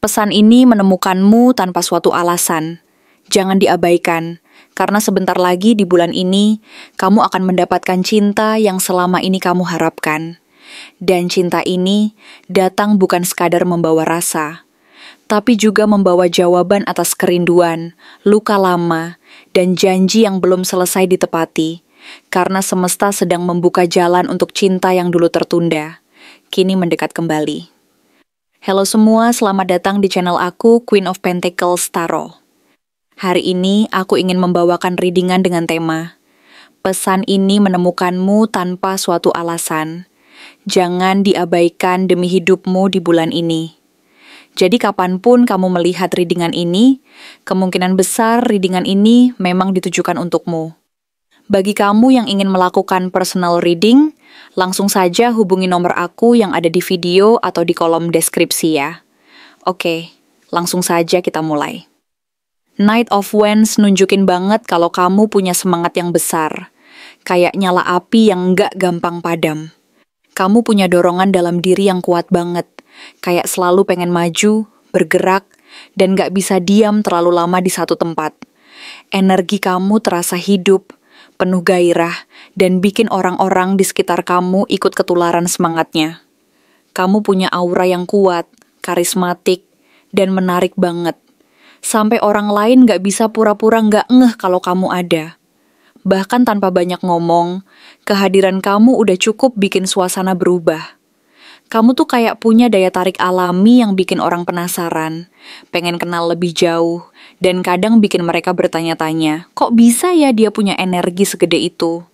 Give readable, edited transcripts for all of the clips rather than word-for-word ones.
Pesan ini menemukanmu tanpa suatu alasan. Jangan diabaikan, karena sebentar lagi di bulan ini, kamu akan mendapatkan cinta yang selama ini kamu harapkan. Dan cinta ini datang bukan sekadar membawa rasa, tapi juga membawa jawaban atas kerinduan, luka lama, dan janji yang belum selesai ditepati, karena semesta sedang membuka jalan untuk cinta yang dulu tertunda, kini mendekat kembali. Halo semua, selamat datang di channel aku, Queen of Pentacles Tarot. Hari ini aku ingin membawakan readingan dengan tema pesan ini menemukanmu tanpa suatu alasan. Jangan diabaikan demi hidupmu di bulan ini. Jadi kapanpun kamu melihat readingan ini, kemungkinan besar readingan ini memang ditujukan untukmu. Bagi kamu yang ingin melakukan personal reading, langsung saja hubungi nomor aku yang ada di video atau di kolom deskripsi ya. Oke, langsung saja kita mulai. Knight of Wands nunjukin banget kalau kamu punya semangat yang besar. Kayak nyala api yang nggak gampang padam. Kamu punya dorongan dalam diri yang kuat banget. Kayak selalu pengen maju, bergerak, dan nggak bisa diam terlalu lama di satu tempat. Energi kamu terasa hidup, penuh gairah, dan bikin orang-orang di sekitar kamu ikut ketularan semangatnya. Kamu punya aura yang kuat, karismatik, dan menarik banget. Sampai orang lain gak bisa pura-pura gak ngeh kalau kamu ada. Bahkan tanpa banyak ngomong, kehadiran kamu udah cukup bikin suasana berubah. Kamu tuh kayak punya daya tarik alami yang bikin orang penasaran, pengen kenal lebih jauh, dan kadang bikin mereka bertanya-tanya, kok bisa ya dia punya energi segede itu?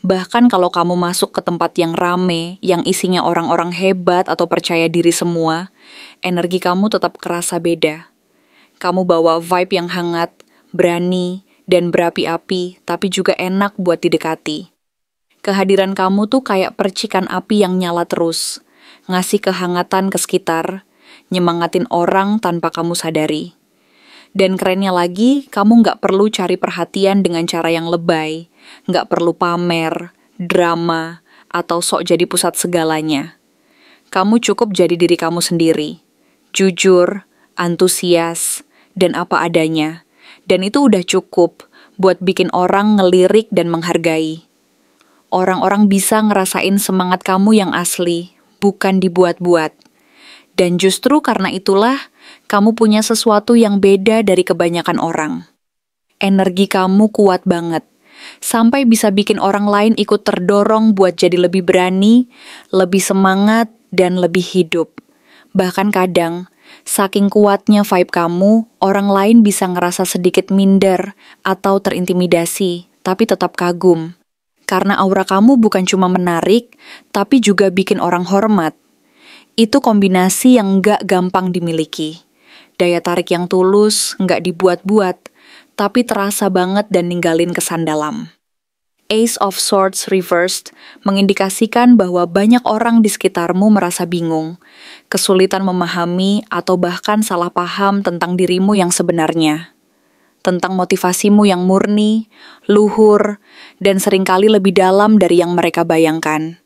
Bahkan kalau kamu masuk ke tempat yang rame, yang isinya orang-orang hebat atau percaya diri semua, energi kamu tetap kerasa beda. Kamu bawa vibe yang hangat, berani, dan berapi-api, tapi juga enak buat didekati. Kehadiran kamu tuh kayak percikan api yang nyala terus, ngasih kehangatan ke sekitar, nyemangatin orang tanpa kamu sadari. Dan kerennya lagi, kamu nggak perlu cari perhatian dengan cara yang lebay, nggak perlu pamer, drama, atau sok jadi pusat segalanya. Kamu cukup jadi diri kamu sendiri, jujur, antusias, dan apa adanya. Dan itu udah cukup buat bikin orang ngelirik dan menghargai. Orang-orang bisa ngerasain semangat kamu yang asli, bukan dibuat-buat. Dan justru karena itulah, kamu punya sesuatu yang beda dari kebanyakan orang. Energi kamu kuat banget, sampai bisa bikin orang lain ikut terdorong buat jadi lebih berani, lebih semangat, dan lebih hidup. Bahkan kadang, saking kuatnya vibe kamu, orang lain bisa ngerasa sedikit minder atau terintimidasi, tapi tetap kagum. Karena aura kamu bukan cuma menarik, tapi juga bikin orang hormat. Itu kombinasi yang nggak gampang dimiliki. Daya tarik yang tulus, nggak dibuat-buat, tapi terasa banget dan ninggalin kesan dalam. Ace of Swords reversed mengindikasikan bahwa banyak orang di sekitarmu merasa bingung, kesulitan memahami atau bahkan salah paham tentang dirimu yang sebenarnya. Tentang motivasimu yang murni, luhur, dan seringkali lebih dalam dari yang mereka bayangkan.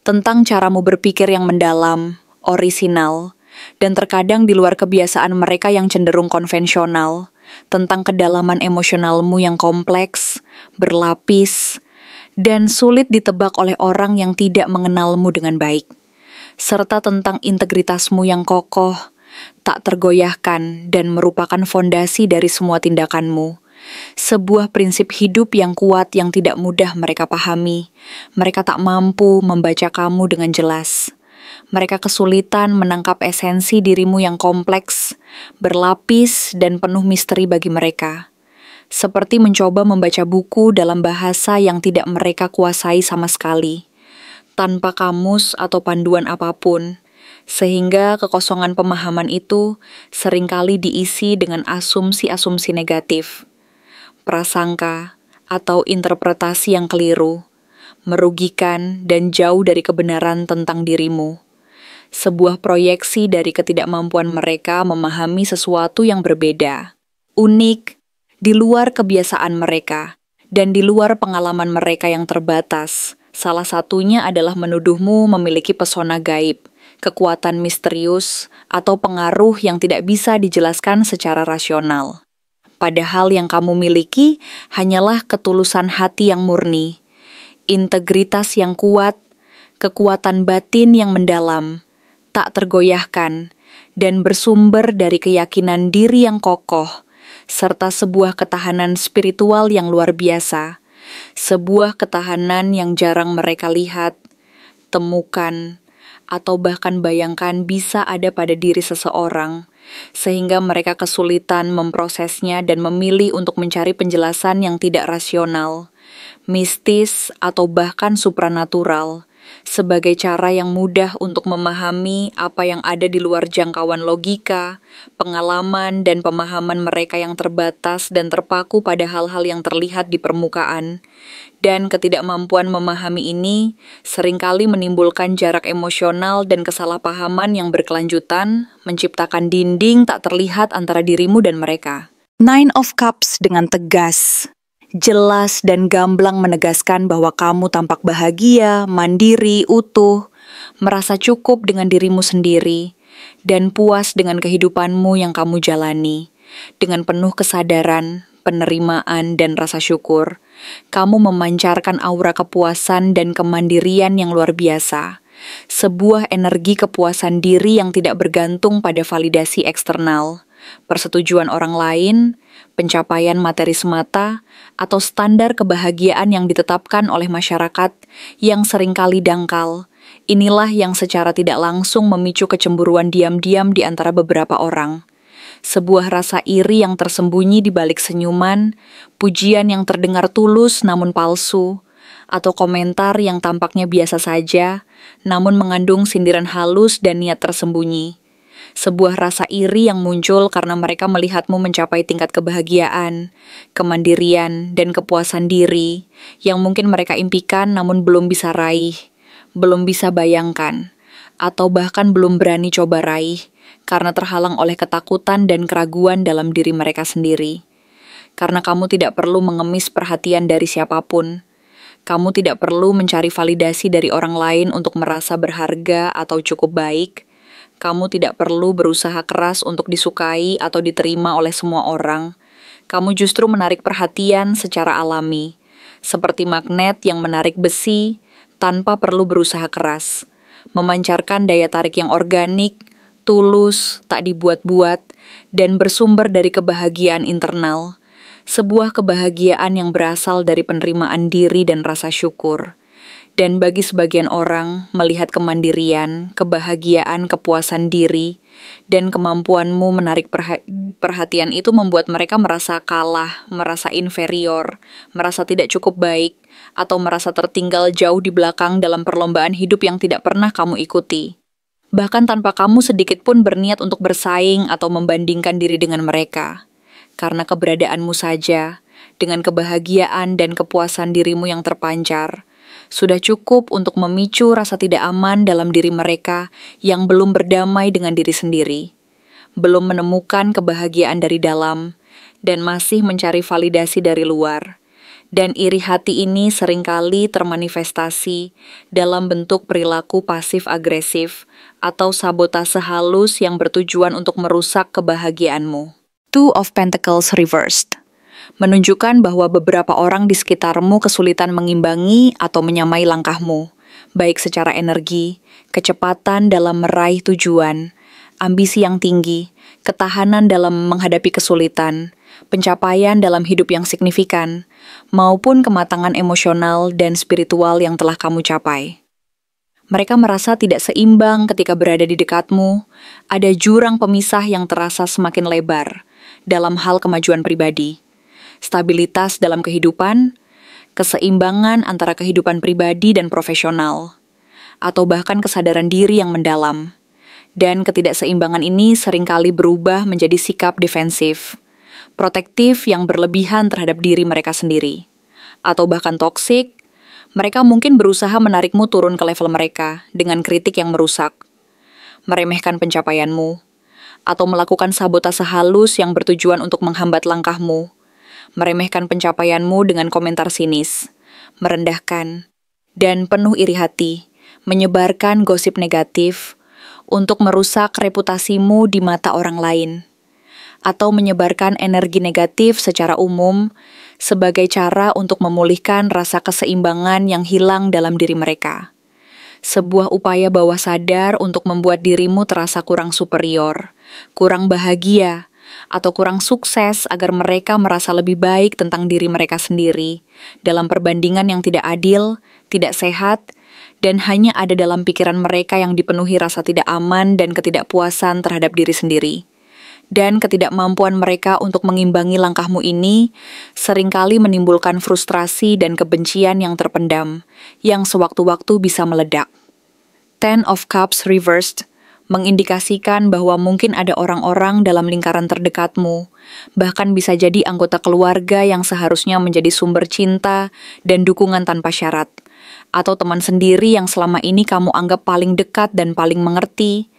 Tentang caramu berpikir yang mendalam, orisinal, dan terkadang di luar kebiasaan mereka yang cenderung konvensional. Tentang kedalaman emosionalmu yang kompleks, berlapis, dan sulit ditebak oleh orang yang tidak mengenalmu dengan baik. Serta tentang integritasmu yang kokoh, tak tergoyahkan dan merupakan fondasi dari semua tindakanmu. Sebuah prinsip hidup yang kuat yang tidak mudah mereka pahami. Mereka tak mampu membaca kamu dengan jelas. Mereka kesulitan menangkap esensi dirimu yang kompleks, berlapis, dan penuh misteri bagi mereka. Seperti mencoba membaca buku dalam bahasa yang tidak mereka kuasai sama sekali, tanpa kamus atau panduan apapun. Sehingga kekosongan pemahaman itu seringkali diisi dengan asumsi-asumsi negatif, prasangka, atau interpretasi yang keliru, merugikan dan jauh dari kebenaran tentang dirimu. Sebuah proyeksi dari ketidakmampuan mereka memahami sesuatu yang berbeda, unik, di luar kebiasaan mereka, dan di luar pengalaman mereka yang terbatas. Salah satunya adalah menuduhmu memiliki pesona gaib, kekuatan misterius, atau pengaruh yang tidak bisa dijelaskan secara rasional. Padahal yang kamu miliki hanyalah ketulusan hati yang murni, integritas yang kuat, kekuatan batin yang mendalam, tak tergoyahkan, dan bersumber dari keyakinan diri yang kokoh, serta sebuah ketahanan spiritual yang luar biasa, sebuah ketahanan yang jarang mereka lihat, temukan, atau bahkan bayangkan bisa ada pada diri seseorang, sehingga mereka kesulitan memprosesnya dan memilih untuk mencari penjelasan yang tidak rasional, mistis, atau bahkan supranatural, sebagai cara yang mudah untuk memahami apa yang ada di luar jangkauan logika, pengalaman, dan pemahaman mereka yang terbatas dan terpaku pada hal-hal yang terlihat di permukaan. Dan ketidakmampuan memahami ini seringkali menimbulkan jarak emosional dan kesalahpahaman yang berkelanjutan, menciptakan dinding tak terlihat antara dirimu dan mereka. Nine of Cups dengan tegas, jelas dan gamblang menegaskan bahwa kamu tampak bahagia, mandiri, utuh, merasa cukup dengan dirimu sendiri, dan puas dengan kehidupanmu yang kamu jalani. Dengan penuh kesadaran, penerimaan, dan rasa syukur, kamu memancarkan aura kepuasan dan kemandirian yang luar biasa. Sebuah energi kepuasan diri yang tidak bergantung pada validasi eksternal, persetujuan orang lain, pencapaian materi semata, atau standar kebahagiaan yang ditetapkan oleh masyarakat yang seringkali dangkal. Inilah yang secara tidak langsung memicu kecemburuan diam-diam di antara beberapa orang. Sebuah rasa iri yang tersembunyi di balik senyuman, pujian yang terdengar tulus namun palsu, atau komentar yang tampaknya biasa saja, namun mengandung sindiran halus dan niat tersembunyi. Sebuah rasa iri yang muncul karena mereka melihatmu mencapai tingkat kebahagiaan, kemandirian, dan kepuasan diri yang mungkin mereka impikan namun belum bisa raih, belum bisa bayangkan, atau bahkan belum berani coba raih karena terhalang oleh ketakutan dan keraguan dalam diri mereka sendiri. Karena kamu tidak perlu mengemis perhatian dari siapapun. Kamu tidak perlu mencari validasi dari orang lain untuk merasa berharga atau cukup baik. Kamu tidak perlu berusaha keras untuk disukai atau diterima oleh semua orang. Kamu justru menarik perhatian secara alami, seperti magnet yang menarik besi tanpa perlu berusaha keras, memancarkan daya tarik yang organik, tulus, tak dibuat-buat, dan bersumber dari kebahagiaan internal. Sebuah kebahagiaan yang berasal dari penerimaan diri dan rasa syukur. Dan bagi sebagian orang, melihat kemandirian, kebahagiaan, kepuasan diri, dan kemampuanmu menarik perhatian itu membuat mereka merasa kalah, merasa inferior, merasa tidak cukup baik, atau merasa tertinggal jauh di belakang dalam perlombaan hidup yang tidak pernah kamu ikuti. Bahkan tanpa kamu sedikit pun berniat untuk bersaing atau membandingkan diri dengan mereka. Karena keberadaanmu saja, dengan kebahagiaan dan kepuasan dirimu yang terpancar, sudah cukup untuk memicu rasa tidak aman dalam diri mereka yang belum berdamai dengan diri sendiri, belum menemukan kebahagiaan dari dalam, dan masih mencari validasi dari luar. Dan iri hati ini seringkali termanifestasi dalam bentuk perilaku pasif-agresif atau sabotase halus yang bertujuan untuk merusak kebahagiaanmu. Two of Pentacles reversed, menunjukkan bahwa beberapa orang di sekitarmu kesulitan mengimbangi atau menyamai langkahmu, baik secara energi, kecepatan dalam meraih tujuan, ambisi yang tinggi, ketahanan dalam menghadapi kesulitan, pencapaian dalam hidup yang signifikan, maupun kematangan emosional dan spiritual yang telah kamu capai. Mereka merasa tidak seimbang ketika berada di dekatmu, ada jurang pemisah yang terasa semakin lebar dalam hal kemajuan pribadi, stabilitas dalam kehidupan, keseimbangan antara kehidupan pribadi dan profesional, atau bahkan kesadaran diri yang mendalam. Dan ketidakseimbangan ini seringkali berubah menjadi sikap defensif, protektif yang berlebihan terhadap diri mereka sendiri, atau bahkan toksik. Mereka mungkin berusaha menarikmu turun ke level mereka dengan kritik yang merusak, meremehkan pencapaianmu, atau melakukan sabotase halus yang bertujuan untuk menghambat langkahmu, meremehkan pencapaianmu dengan komentar sinis, merendahkan, dan penuh iri hati, menyebarkan gosip negatif, untuk merusak reputasimu di mata orang lain, atau menyebarkan energi negatif secara umum sebagai cara untuk memulihkan rasa keseimbangan yang hilang dalam diri mereka. Sebuah upaya bawah sadar untuk membuat dirimu terasa kurang superior, kurang bahagia, atau kurang sukses agar mereka merasa lebih baik tentang diri mereka sendiri dalam perbandingan yang tidak adil, tidak sehat, dan hanya ada dalam pikiran mereka yang dipenuhi rasa tidak aman dan ketidakpuasan terhadap diri sendiri. Dan ketidakmampuan mereka untuk mengimbangi langkahmu ini seringkali menimbulkan frustrasi dan kebencian yang terpendam, yang sewaktu-waktu bisa meledak. Ten of Cups reversed mengindikasikan bahwa mungkin ada orang-orang dalam lingkaran terdekatmu, bahkan bisa jadi anggota keluarga yang seharusnya menjadi sumber cinta dan dukungan tanpa syarat, atau teman sendiri yang selama ini kamu anggap paling dekat dan paling mengerti,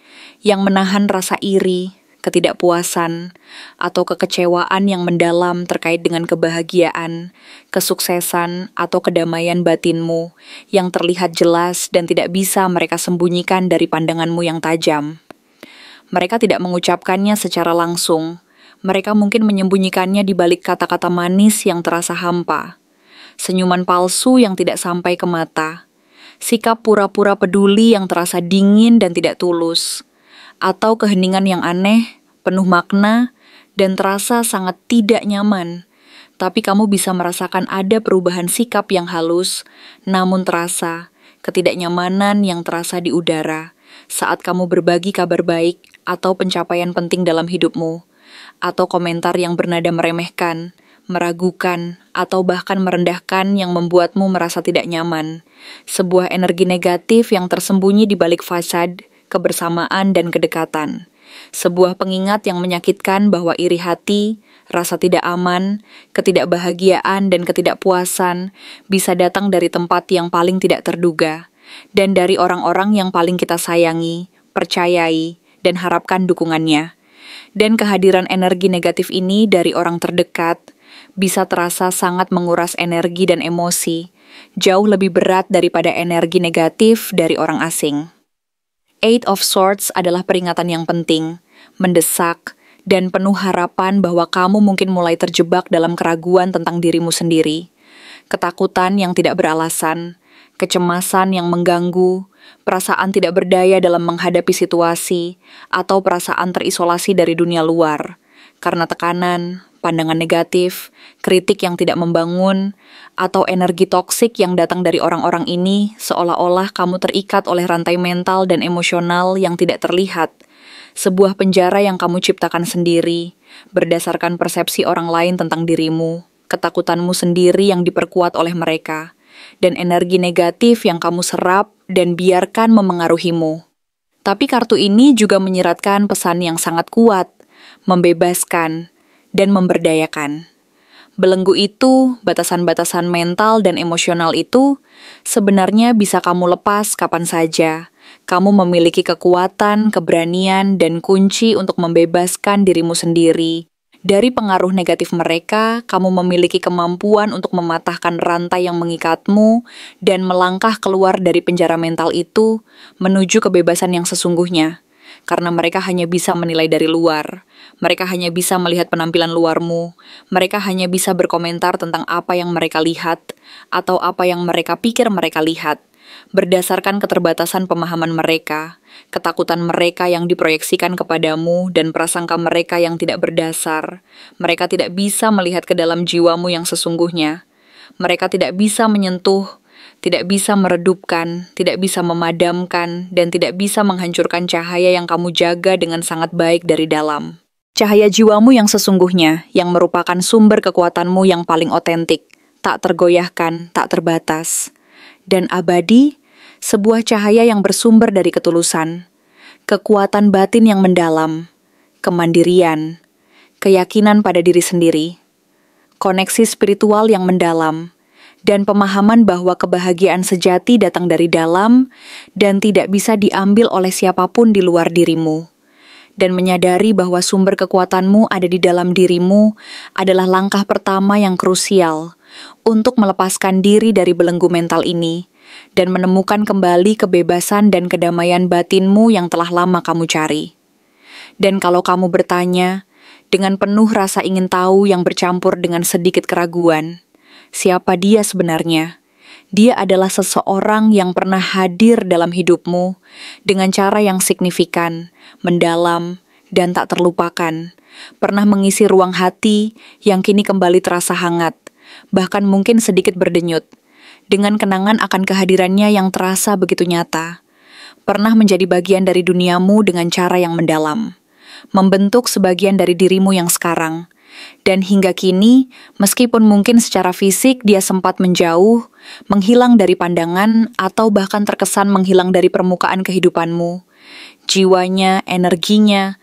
yang menahan rasa iri, ketidakpuasan, atau kekecewaan yang mendalam terkait dengan kebahagiaan, kesuksesan, atau kedamaian batinmu yang terlihat jelas dan tidak bisa mereka sembunyikan dari pandanganmu yang tajam. Mereka tidak mengucapkannya secara langsung, mereka mungkin menyembunyikannya di balik kata-kata manis yang terasa hampa, senyuman palsu yang tidak sampai ke mata, sikap pura-pura peduli yang terasa dingin dan tidak tulus, atau keheningan yang aneh, penuh makna, dan terasa sangat tidak nyaman. Tapi kamu bisa merasakan ada perubahan sikap yang halus, namun terasa, ketidaknyamanan yang terasa di udara, saat kamu berbagi kabar baik atau pencapaian penting dalam hidupmu, atau komentar yang bernada meremehkan, meragukan, atau bahkan merendahkan yang membuatmu merasa tidak nyaman. Sebuah energi negatif yang tersembunyi di balik fasad, kebersamaan dan kedekatan. Sebuah pengingat yang menyakitkan bahwa iri hati, rasa tidak aman, ketidakbahagiaan dan ketidakpuasan bisa datang dari tempat yang paling tidak terduga, dan dari orang-orang yang paling kita sayangi, percayai, dan harapkan dukungannya. Dan kehadiran energi negatif ini dari orang terdekat bisa terasa sangat menguras energi dan emosi, jauh lebih berat daripada energi negatif dari orang asing. Eight of Swords adalah peringatan yang penting, mendesak, dan penuh harapan bahwa kamu mungkin mulai terjebak dalam keraguan tentang dirimu sendiri, ketakutan yang tidak beralasan, kecemasan yang mengganggu, perasaan tidak berdaya dalam menghadapi situasi, atau perasaan terisolasi dari dunia luar, karena tekanan, pandangan negatif, kritik yang tidak membangun, atau energi toksik yang datang dari orang-orang ini seolah-olah kamu terikat oleh rantai mental dan emosional yang tidak terlihat. Sebuah penjara yang kamu ciptakan sendiri, berdasarkan persepsi orang lain tentang dirimu, ketakutanmu sendiri yang diperkuat oleh mereka, dan energi negatif yang kamu serap dan biarkan memengaruhimu. Tapi kartu ini juga menyiratkan pesan yang sangat kuat, membebaskan, dan memberdayakan. Belenggu itu, batasan-batasan mental dan emosional itu, sebenarnya bisa kamu lepas kapan saja. Kamu memiliki kekuatan, keberanian, dan kunci untuk membebaskan dirimu sendiri. Dari pengaruh negatif mereka, kamu memiliki kemampuan untuk mematahkan rantai yang mengikatmu dan melangkah keluar dari penjara mental itu menuju kebebasan yang sesungguhnya. Karena mereka hanya bisa menilai dari luar. Mereka hanya bisa melihat penampilan luarmu. Mereka hanya bisa berkomentar tentang apa yang mereka lihat atau apa yang mereka pikir mereka lihat. Berdasarkan keterbatasan pemahaman mereka, ketakutan mereka yang diproyeksikan kepadamu dan prasangka mereka yang tidak berdasar, mereka tidak bisa melihat ke dalam jiwamu yang sesungguhnya. Mereka tidak bisa menyentuh, tidak bisa meredupkan, tidak bisa memadamkan, dan tidak bisa menghancurkan cahaya yang kamu jaga dengan sangat baik dari dalam. Cahaya jiwamu yang sesungguhnya, yang merupakan sumber kekuatanmu yang paling otentik, tak tergoyahkan, tak terbatas. Dan abadi, sebuah cahaya yang bersumber dari ketulusan, kekuatan batin yang mendalam, kemandirian, keyakinan pada diri sendiri, koneksi spiritual yang mendalam, dan pemahaman bahwa kebahagiaan sejati datang dari dalam dan tidak bisa diambil oleh siapapun di luar dirimu. Dan menyadari bahwa sumber kekuatanmu ada di dalam dirimu adalah langkah pertama yang krusial untuk melepaskan diri dari belenggu mental ini dan menemukan kembali kebebasan dan kedamaian batinmu yang telah lama kamu cari. Dan kalau kamu bertanya, dengan penuh rasa ingin tahu yang bercampur dengan sedikit keraguan, siapa dia sebenarnya? Dia adalah seseorang yang pernah hadir dalam hidupmu dengan cara yang signifikan, mendalam, dan tak terlupakan. Pernah mengisi ruang hati yang kini kembali terasa hangat, bahkan mungkin sedikit berdenyut, dengan kenangan akan kehadirannya yang terasa begitu nyata. Pernah menjadi bagian dari duniamu dengan cara yang mendalam, membentuk sebagian dari dirimu yang sekarang. Dan hingga kini, meskipun mungkin secara fisik dia sempat menjauh, menghilang dari pandangan, atau bahkan terkesan menghilang dari permukaan kehidupanmu, jiwanya, energinya,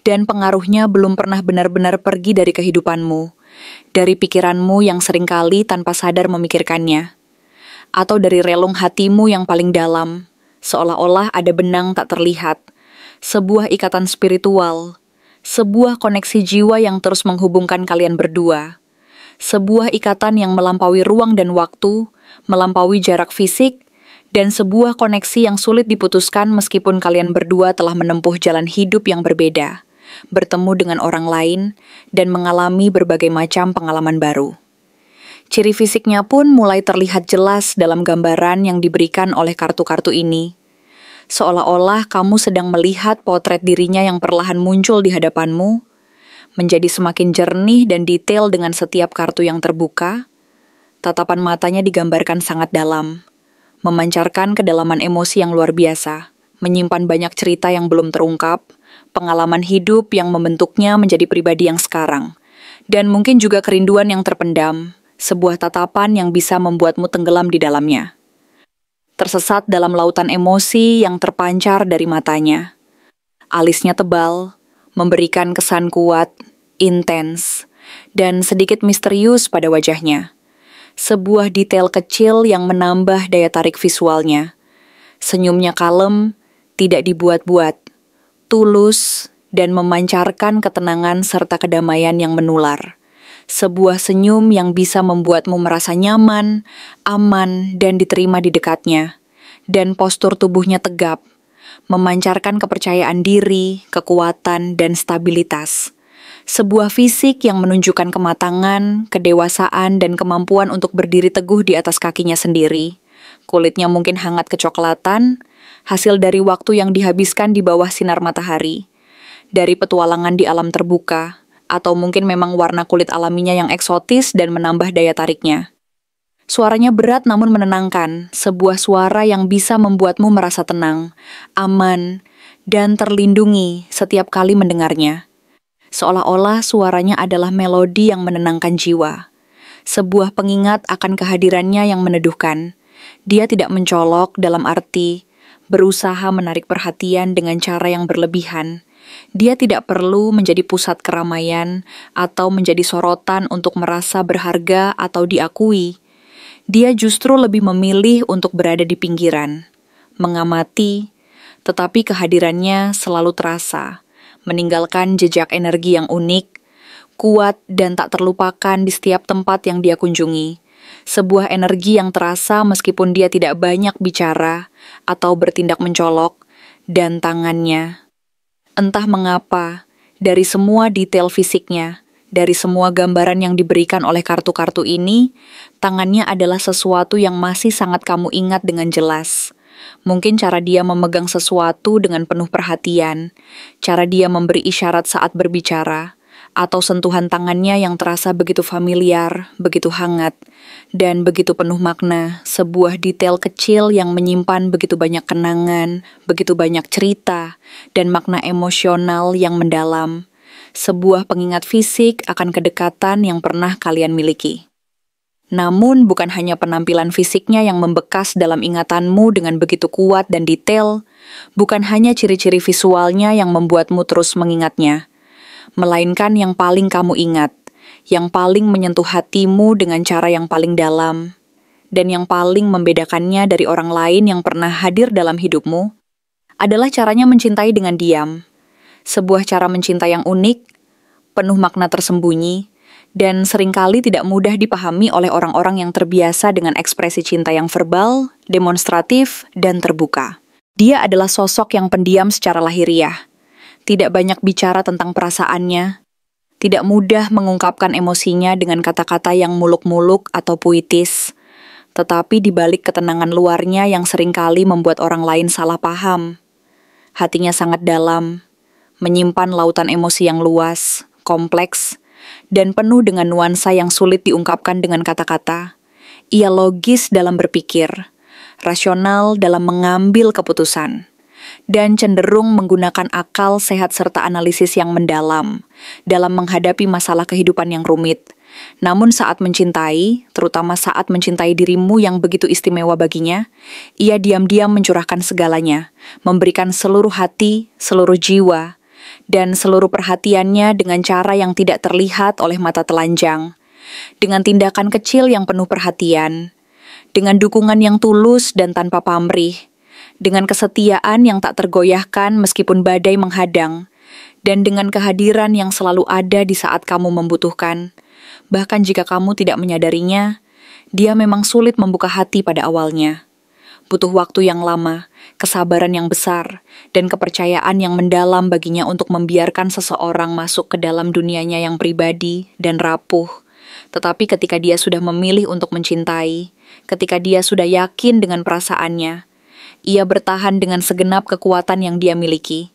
dan pengaruhnya belum pernah benar-benar pergi dari kehidupanmu, dari pikiranmu yang seringkali tanpa sadar memikirkannya, atau dari relung hatimu yang paling dalam, seolah-olah ada benang tak terlihat, sebuah ikatan spiritual, sebuah koneksi jiwa yang terus menghubungkan kalian berdua, sebuah ikatan yang melampaui ruang dan waktu, melampaui jarak fisik, dan sebuah koneksi yang sulit diputuskan meskipun kalian berdua telah menempuh jalan hidup yang berbeda, bertemu dengan orang lain, dan mengalami berbagai macam pengalaman baru. Ciri fisiknya pun mulai terlihat jelas dalam gambaran yang diberikan oleh kartu-kartu ini. Seolah-olah kamu sedang melihat potret dirinya yang perlahan muncul di hadapanmu, menjadi semakin jernih dan detail dengan setiap kartu yang terbuka. Tatapan matanya digambarkan sangat dalam, memancarkan kedalaman emosi yang luar biasa, menyimpan banyak cerita yang belum terungkap, pengalaman hidup yang membentuknya menjadi pribadi yang sekarang, dan mungkin juga kerinduan yang terpendam, sebuah tatapan yang bisa membuatmu tenggelam di dalamnya. Tersesat dalam lautan emosi yang terpancar dari matanya. Alisnya tebal, memberikan kesan kuat, intens, dan sedikit misterius pada wajahnya. Sebuah detail kecil yang menambah daya tarik visualnya. Senyumnya kalem, tidak dibuat-buat, tulus, dan memancarkan ketenangan serta kedamaian yang menular. Sebuah senyum yang bisa membuatmu merasa nyaman, aman, dan diterima di dekatnya. Dan postur tubuhnya tegap, memancarkan kepercayaan diri, kekuatan, dan stabilitas. Sebuah fisik yang menunjukkan kematangan, kedewasaan, dan kemampuan untuk berdiri teguh di atas kakinya sendiri. Kulitnya mungkin hangat kecoklatan, hasil dari waktu yang dihabiskan di bawah sinar matahari. Dari petualangan di alam terbuka, atau mungkin memang warna kulit alaminya yang eksotis dan menambah daya tariknya. Suaranya berat namun menenangkan, sebuah suara yang bisa membuatmu merasa tenang, aman, dan terlindungi setiap kali mendengarnya. Seolah-olah suaranya adalah melodi yang menenangkan jiwa. Sebuah pengingat akan kehadirannya yang meneduhkan. Dia tidak mencolok dalam arti berusaha menarik perhatian dengan cara yang berlebihan. Dia tidak perlu menjadi pusat keramaian atau menjadi sorotan untuk merasa berharga atau diakui. Dia justru lebih memilih untuk berada di pinggiran, mengamati, tetapi kehadirannya selalu terasa, meninggalkan jejak energi yang unik, kuat dan tak terlupakan di setiap tempat yang dia kunjungi. Sebuah energi yang terasa meskipun dia tidak banyak bicara atau bertindak mencolok, dan tangannya. Entah mengapa, dari semua detail fisiknya, dari semua gambaran yang diberikan oleh kartu-kartu ini, tangannya adalah sesuatu yang masih sangat kamu ingat dengan jelas. Mungkin cara dia memegang sesuatu dengan penuh perhatian, cara dia memberi isyarat saat berbicara, atau sentuhan tangannya yang terasa begitu familiar, begitu hangat, dan begitu penuh makna, sebuah detail kecil yang menyimpan begitu banyak kenangan, begitu banyak cerita, dan makna emosional yang mendalam. Sebuah pengingat fisik akan kedekatan yang pernah kalian miliki. Namun bukan hanya penampilan fisiknya yang membekas dalam ingatanmu dengan begitu kuat dan detail, bukan hanya ciri-ciri visualnya yang membuatmu terus mengingatnya, melainkan yang paling kamu ingat, yang paling menyentuh hatimu dengan cara yang paling dalam, dan yang paling membedakannya dari orang lain yang pernah hadir dalam hidupmu, adalah caranya mencintai dengan diam. Sebuah cara mencinta yang unik, penuh makna tersembunyi, dan seringkali tidak mudah dipahami oleh orang-orang yang terbiasa dengan ekspresi cinta yang verbal, demonstratif, dan terbuka. Dia adalah sosok yang pendiam secara lahiriah, tidak banyak bicara tentang perasaannya, tidak mudah mengungkapkan emosinya dengan kata-kata yang muluk-muluk atau puitis, tetapi di balik ketenangan luarnya yang seringkali membuat orang lain salah paham. Hatinya sangat dalam, menyimpan lautan emosi yang luas, kompleks, dan penuh dengan nuansa yang sulit diungkapkan dengan kata-kata. Ia logis dalam berpikir, rasional dalam mengambil keputusan, dan cenderung menggunakan akal sehat serta analisis yang mendalam dalam menghadapi masalah kehidupan yang rumit. Namun saat mencintai, terutama saat mencintai dirimu yang begitu istimewa baginya, ia diam-diam mencurahkan segalanya, memberikan seluruh hati, seluruh jiwa, dan seluruh perhatiannya dengan cara yang tidak terlihat oleh mata telanjang, dengan tindakan kecil yang penuh perhatian, dengan dukungan yang tulus dan tanpa pamrih, dengan kesetiaan yang tak tergoyahkan meskipun badai menghadang, dan dengan kehadiran yang selalu ada di saat kamu membutuhkan. Bahkan jika kamu tidak menyadarinya, dia memang sulit membuka hati pada awalnya. Butuh waktu yang lama, kesabaran yang besar, dan kepercayaan yang mendalam baginya untuk membiarkan seseorang masuk ke dalam dunianya yang pribadi dan rapuh. Tetapi ketika dia sudah memilih untuk mencintai, ketika dia sudah yakin dengan perasaannya, ia bertahan dengan segenap kekuatan yang dia miliki.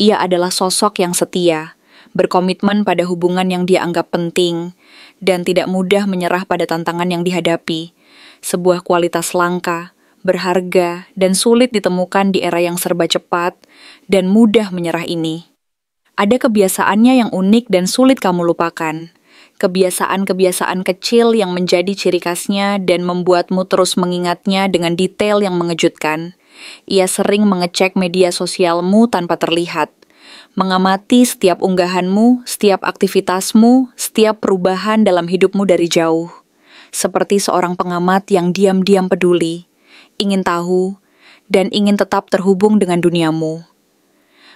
Ia adalah sosok yang setia, berkomitmen pada hubungan yang dia anggap penting, dan tidak mudah menyerah pada tantangan yang dihadapi. Sebuah kualitas langka, berharga, dan sulit ditemukan di era yang serba cepat dan mudah menyerah ini. Ada kebiasaannya yang unik dan sulit kamu lupakan. Kebiasaan-kebiasaan kecil yang menjadi ciri khasnya dan membuatmu terus mengingatnya dengan detail yang mengejutkan. Ia sering mengecek media sosialmu tanpa terlihat, mengamati setiap unggahanmu, setiap aktivitasmu, setiap perubahan dalam hidupmu dari jauh. Seperti seorang pengamat yang diam-diam peduli, ingin tahu, dan ingin tetap terhubung dengan duniamu.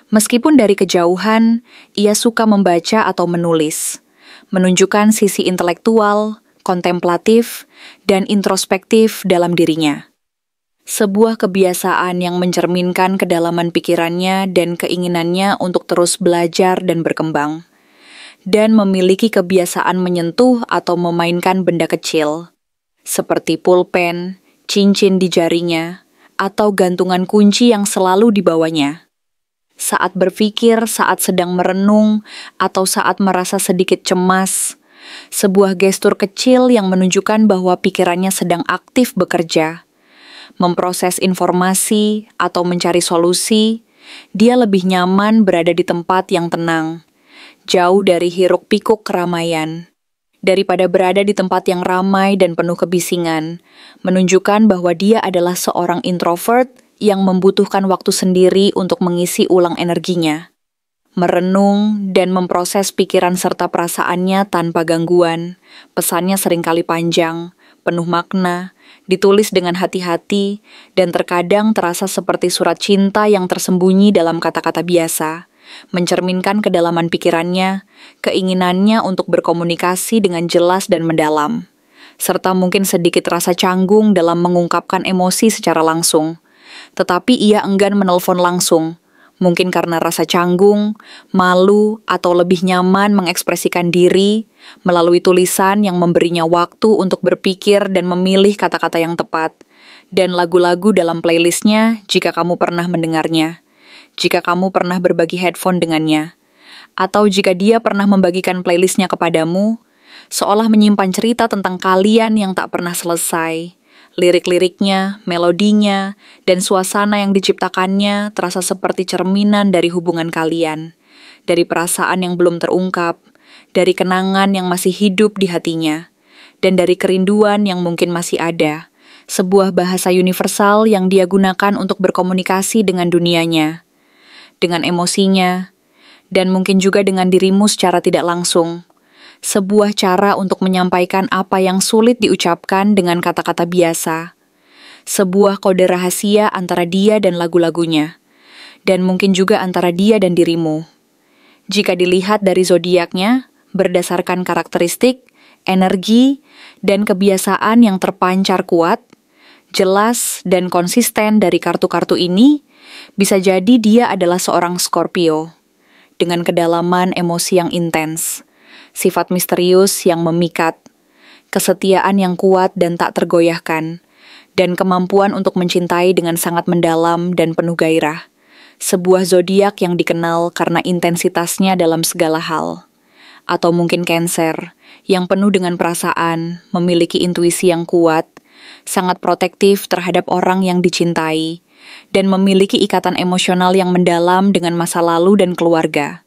Meskipun dari kejauhan, ia suka membaca atau menulis, menunjukkan sisi intelektual, kontemplatif, dan introspektif dalam dirinya. Sebuah kebiasaan yang mencerminkan kedalaman pikirannya dan keinginannya untuk terus belajar dan berkembang, dan memiliki kebiasaan menyentuh atau memainkan benda kecil, seperti pulpen, cincin di jarinya, atau gantungan kunci yang selalu dibawanya. Saat berpikir, saat sedang merenung, atau saat merasa sedikit cemas, sebuah gestur kecil yang menunjukkan bahwa pikirannya sedang aktif bekerja, memproses informasi, atau mencari solusi. Dia lebih nyaman berada di tempat yang tenang, jauh dari hiruk-pikuk keramaian, daripada berada di tempat yang ramai dan penuh kebisingan, menunjukkan bahwa dia adalah seorang introvert yang membutuhkan waktu sendiri untuk mengisi ulang energinya, merenung dan memproses pikiran serta perasaannya tanpa gangguan. Pesannya seringkali panjang, penuh makna, ditulis dengan hati-hati, dan terkadang terasa seperti surat cinta yang tersembunyi dalam kata-kata biasa, mencerminkan kedalaman pikirannya, keinginannya untuk berkomunikasi dengan jelas dan mendalam, serta mungkin sedikit rasa canggung dalam mengungkapkan emosi secara langsung. Tetapi ia enggan menelpon langsung, mungkin karena rasa canggung, malu, atau lebih nyaman mengekspresikan diri melalui tulisan yang memberinya waktu untuk berpikir dan memilih kata-kata yang tepat, dan lagu-lagu dalam playlistnya jika kamu pernah mendengarnya, jika kamu pernah berbagi headphone dengannya, atau jika dia pernah membagikan playlistnya kepadamu, seolah menyimpan cerita tentang kalian yang tak pernah selesai. Lirik-liriknya, melodinya, dan suasana yang diciptakannya terasa seperti cerminan dari hubungan kalian, dari perasaan yang belum terungkap, dari kenangan yang masih hidup di hatinya, dan dari kerinduan yang mungkin masih ada, sebuah bahasa universal yang dia gunakan untuk berkomunikasi dengan dunianya, dengan emosinya, dan mungkin juga dengan dirimu secara tidak langsung. Sebuah cara untuk menyampaikan apa yang sulit diucapkan dengan kata-kata biasa. Sebuah kode rahasia antara dia dan lagu-lagunya, dan mungkin juga antara dia dan dirimu. Jika dilihat dari zodiaknya, berdasarkan karakteristik, energi, dan kebiasaan yang terpancar kuat, jelas, dan konsisten dari kartu-kartu ini, bisa jadi dia adalah seorang Scorpio, dengan kedalaman emosi yang intens, sifat misterius yang memikat, kesetiaan yang kuat dan tak tergoyahkan, dan kemampuan untuk mencintai dengan sangat mendalam dan penuh gairah. Sebuah zodiak yang dikenal karena intensitasnya dalam segala hal. Atau mungkin Cancer, yang penuh dengan perasaan, memiliki intuisi yang kuat, sangat protektif terhadap orang yang dicintai, dan memiliki ikatan emosional yang mendalam dengan masa lalu dan keluarga.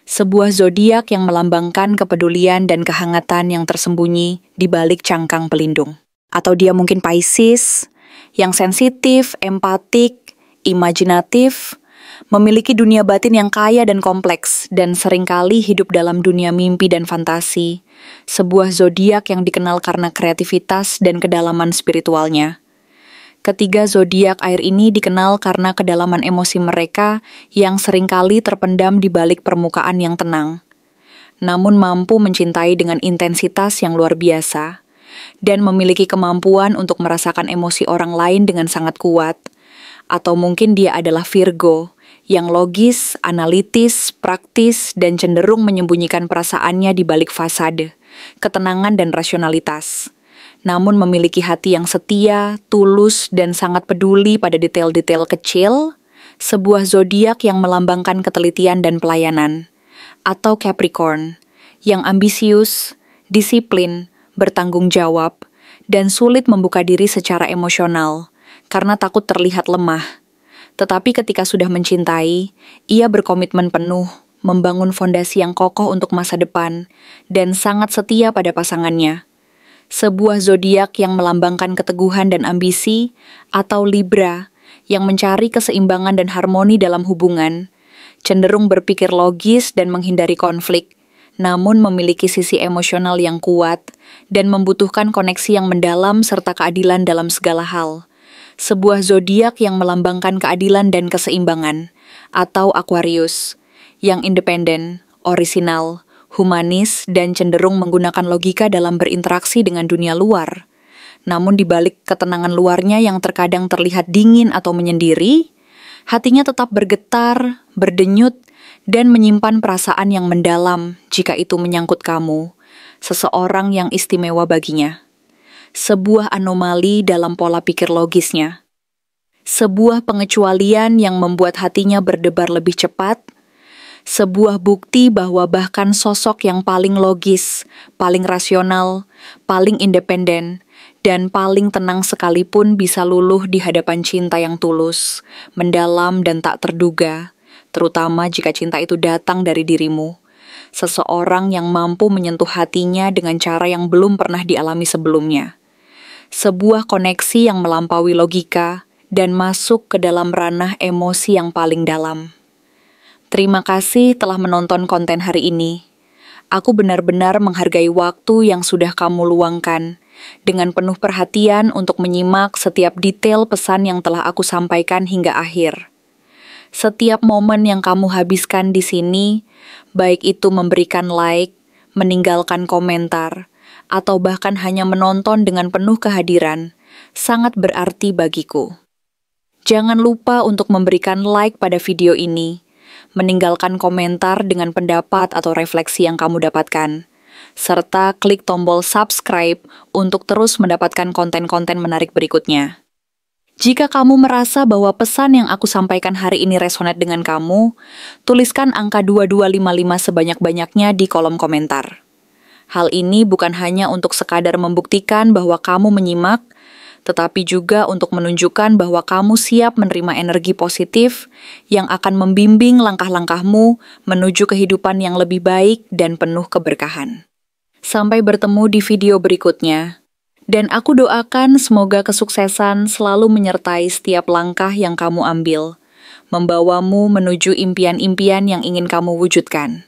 Sebuah zodiak yang melambangkan kepedulian dan kehangatan yang tersembunyi di balik cangkang pelindung. Atau dia mungkin Pisces, yang sensitif, empatik, imajinatif, memiliki dunia batin yang kaya dan kompleks, dan seringkali hidup dalam dunia mimpi dan fantasi. Sebuah zodiak yang dikenal karena kreativitas dan kedalaman spiritualnya. Ketiga zodiak air ini dikenal karena kedalaman emosi mereka yang seringkali terpendam di balik permukaan yang tenang, namun mampu mencintai dengan intensitas yang luar biasa, dan memiliki kemampuan untuk merasakan emosi orang lain dengan sangat kuat. Atau mungkin dia adalah Virgo, yang logis, analitis, praktis, dan cenderung menyembunyikan perasaannya di balik fasade, ketenangan dan rasionalitas. Namun memiliki hati yang setia, tulus, dan sangat peduli pada detail-detail kecil, sebuah zodiak yang melambangkan ketelitian dan pelayanan. Atau Capricorn, yang ambisius, disiplin, bertanggung jawab, dan sulit membuka diri secara emosional, karena takut terlihat lemah. Tetapi ketika sudah mencintai, ia berkomitmen penuh, membangun fondasi yang kokoh untuk masa depan, dan sangat setia pada pasangannya. Sebuah zodiak yang melambangkan keteguhan dan ambisi, atau Libra, yang mencari keseimbangan dan harmoni dalam hubungan, cenderung berpikir logis dan menghindari konflik, namun memiliki sisi emosional yang kuat, dan membutuhkan koneksi yang mendalam serta keadilan dalam segala hal. Sebuah zodiak yang melambangkan keadilan dan keseimbangan, atau Aquarius, yang independen, orisinal, humanis, dan cenderung menggunakan logika dalam berinteraksi dengan dunia luar. Namun di balik ketenangan luarnya yang terkadang terlihat dingin atau menyendiri, hatinya tetap bergetar, berdenyut, dan menyimpan perasaan yang mendalam jika itu menyangkut kamu, seseorang yang istimewa baginya. Sebuah anomali dalam pola pikir logisnya. Sebuah pengecualian yang membuat hatinya berdebar lebih cepat. Sebuah bukti bahwa bahkan sosok yang paling logis, paling rasional, paling independen, dan paling tenang sekalipun bisa luluh di hadapan cinta yang tulus, mendalam dan tak terduga, terutama jika cinta itu datang dari dirimu. Seseorang yang mampu menyentuh hatinya dengan cara yang belum pernah dialami sebelumnya. Sebuah koneksi yang melampaui logika dan masuk ke dalam ranah emosi yang paling dalam. Terima kasih telah menonton konten hari ini. Aku benar-benar menghargai waktu yang sudah kamu luangkan dengan penuh perhatian untuk menyimak setiap detail pesan yang telah aku sampaikan hingga akhir. Setiap momen yang kamu habiskan di sini, baik itu memberikan like, meninggalkan komentar, atau bahkan hanya menonton dengan penuh kehadiran, sangat berarti bagiku. Jangan lupa untuk memberikan like pada video ini, meninggalkan komentar dengan pendapat atau refleksi yang kamu dapatkan, serta klik tombol subscribe untuk terus mendapatkan konten-konten menarik berikutnya. Jika kamu merasa bahwa pesan yang aku sampaikan hari ini resonate dengan kamu, tuliskan angka 2255 sebanyak-banyaknya di kolom komentar. Hal ini bukan hanya untuk sekadar membuktikan bahwa kamu menyimak, tetapi juga untuk menunjukkan bahwa kamu siap menerima energi positif yang akan membimbing langkah-langkahmu menuju kehidupan yang lebih baik dan penuh keberkahan. Sampai bertemu di video berikutnya, dan aku doakan semoga kesuksesan selalu menyertai setiap langkah yang kamu ambil, membawamu menuju impian-impian yang ingin kamu wujudkan.